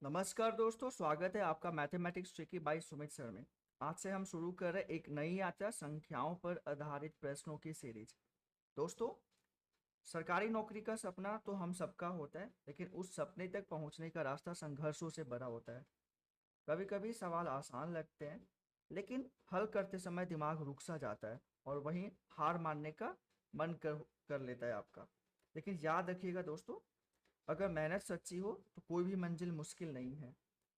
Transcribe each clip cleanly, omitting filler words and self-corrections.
नमस्कार दोस्तों, स्वागत है आपका mathematics tricky by Sumit sir में। आज से हम शुरू कर रहे एक नई यात्रा संख्याओं पर आधारित प्रश्नों की सीरीज। दोस्तों, सरकारी नौकरी का सपना तो हम सबका होता है, लेकिन उस सपने तक पहुंचने का रास्ता संघर्षों से भरा होता है। कभी कभी सवाल आसान लगते हैं, लेकिन हल करते समय दिमाग रुक सा जाता है और वहीं हार मानने का मन कर लेता है आपका। लेकिन याद रखिएगा दोस्तों, अगर मेहनत सच्ची हो तो कोई भी मंजिल मुश्किल नहीं है।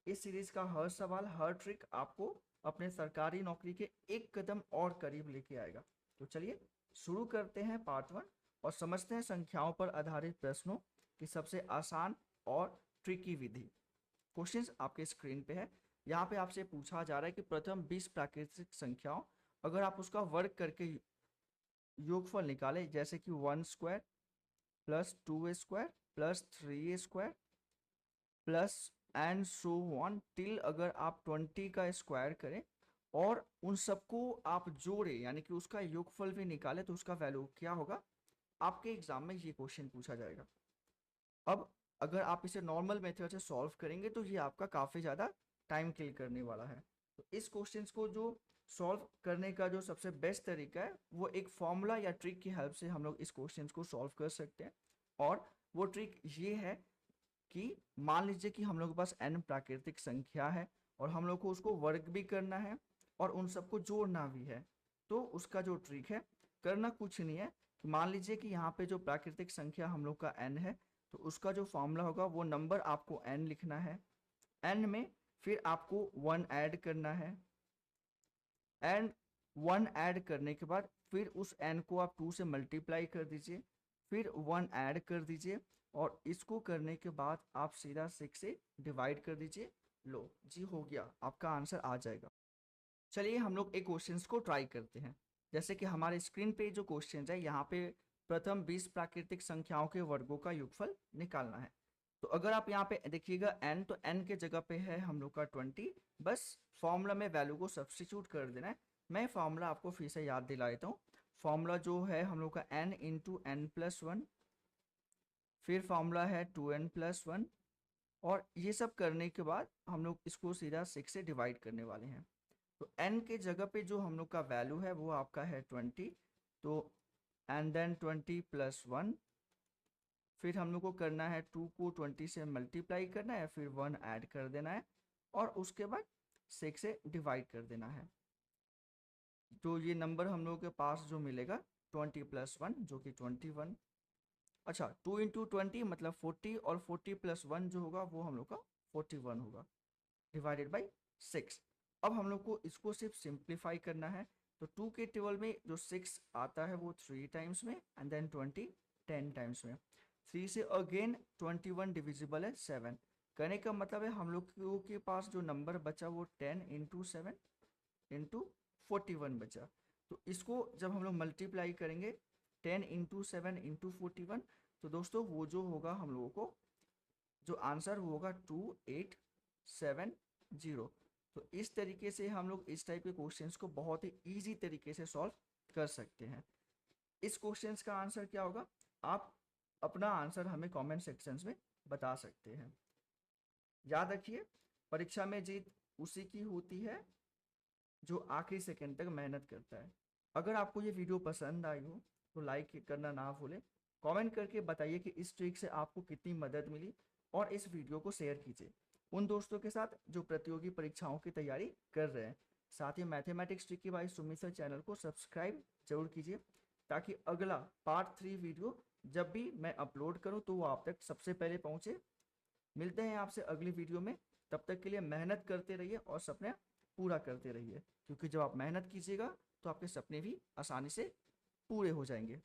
इस सीरीज का हर सवाल, हर ट्रिक आपको अपने सरकारी नौकरी के एक कदम और करीब लेके आएगा। तो चलिए शुरू करते हैं पार्ट 1 और समझते हैं संख्याओं पर आधारित प्रश्नों की सबसे आसान और ट्रिकी विधि। क्वेश्चंस आपके स्क्रीन पे है। यहाँ पे आपसे पूछा जा रहा है कि प्रथम 20 प्राकृतिक संख्याओं, अगर आप उसका वर्ग करके योगफल निकालें, जैसे कि 1 square plus 2 square plus 3 square plus and so on till, अगर आप 20 का स्क्वायर करें और उन सबको आप जोड़े यानी कि उसका योगफल भी निकाले, तो उसका वैल्यू क्या होगा। आपके एग्जाम में ये क्वेश्चन पूछा जाएगा। अब अगर आप इसे नॉर्मल मेथड से सॉल्व करेंगे तो ये आपका काफ़ी ज़्यादा टाइम किल करने वाला है। तो इस क्वेश्चन को जो सॉल्व करने का जो सबसे बेस्ट तरीका है, वो एक फॉर्मूला या ट्रिक की हेल्प से हम लोग इस क्वेश्चन को सॉल्व कर सकते हैं। और वो ट्रिक ये है कि मान लीजिए कि हम लोग के पास n प्राकृतिक संख्या है और हम लोग को उसको वर्ग भी करना है और उन सबको जोड़ना भी है। तो उसका जो ट्रिक है, करना कुछ नहीं है कि मान लीजिए कि यहाँ पे जो प्राकृतिक संख्या हम लोग का n है, तो उसका जो फॉर्मूला होगा वो नंबर आपको n लिखना है। n में फिर आपको 1 ऐड करना है एंड 1 ऐड करने के बाद फिर उस n को आप 2 से मल्टीप्लाई कर दीजिए, फिर 1 ऐड कर दीजिए और इसको करने के बाद आप सीधा 6 से डिवाइड कर दीजिए। लो जी, हो गया, आपका आंसर आ जाएगा। चलिए हम लोग एक क्वेश्चंस को ट्राई करते हैं। जैसे कि हमारे स्क्रीन पे जो क्वेश्चन है, यहाँ पे प्रथम 20 प्राकृतिक संख्याओं के वर्गों का योगफल निकालना है। तो अगर आप यहाँ पे देखिएगा n, तो n के जगह पे है हम लोग का 20। बस फॉर्मूला में वैल्यू को सब्सटीट्यूट कर देना है। मैं फॉर्मूला आपको फिर से याद दिला देता हूँ। फॉर्मूला जो है हम लोग का n into n plus one, फिर फॉर्मूला है 2n+1, और ये सब करने के बाद हम लोग इसको सीधा 6 से डिवाइड करने वाले हैं। तो n के जगह पे जो हम लोग का वैल्यू है वो आपका है 20। तो एंड देन 20+1, फिर हम लोग को करना है 2 को 20 से मल्टीप्लाई करना है, फिर 1 ऐड कर देना है और उसके बाद 6 से डिवाइड कर देना है। तो ये नंबर हम लोग के पास जो मिलेगा 20+1 जो कि 21। अच्छा, 2 इंटू 20 मतलब 40, और 40+1 जो होगा वो हम लोग का 41 होगा, डिवाइडेड बाई 6। अब हम लोग को इसको सिर्फ सिंप्लीफाई करना है। तो 2 के टेबल में जो 6 आता है वो 3 टाइम्स में एंड देन 20 10 टाइम्स में। 3 से अगेन 21 डिविजिबल है 7। करने का मतलब है हम लोग के पास जो नंबर बचा वो 10 इंटू 7 इंटू 41 बचा। तो इसको जब हम लोग मल्टीप्लाई करेंगे 10 इंटू 7 इंटू 41, तो दोस्तों वो जो होगा हम लोगों को जो आंसर वो होगा 2870। तो इस तरीके से हम लोग इस टाइप के क्वेश्चंस को बहुत ही इजी तरीके से सॉल्व कर सकते हैं। इस क्वेश्चंस का आंसर क्या होगा, आप अपना आंसर हमें कमेंट सेक्शंस में बता सकते हैं। याद रखिए, परीक्षा में जीत उसी की होती है जो आखिरी सेकंड तक मेहनत करता है। अगर आपको ये वीडियो पसंद आई हो तो लाइक करना ना भूलें। कमेंट करके बताइए कि इस ट्रिक से आपको कितनी मदद मिली, और इस वीडियो को शेयर कीजिए उन दोस्तों के साथ जो प्रतियोगी परीक्षाओं की तैयारी कर रहे हैं। साथ ही mathematics tricky by Sumit sir channel को सब्सक्राइब जरूर कीजिए, ताकि अगला पार्ट 3 वीडियो जब भी मैं अपलोड करूं तो वो आप तक सबसे पहले पहुंचे। मिलते हैं आपसे अगली वीडियो में। तब तक के लिए मेहनत करते रहिए और सपने पूरा करते रहिए, क्योंकि जब आप मेहनत कीजिएगा तो आपके सपने भी आसानी से पूरे हो जाएंगे।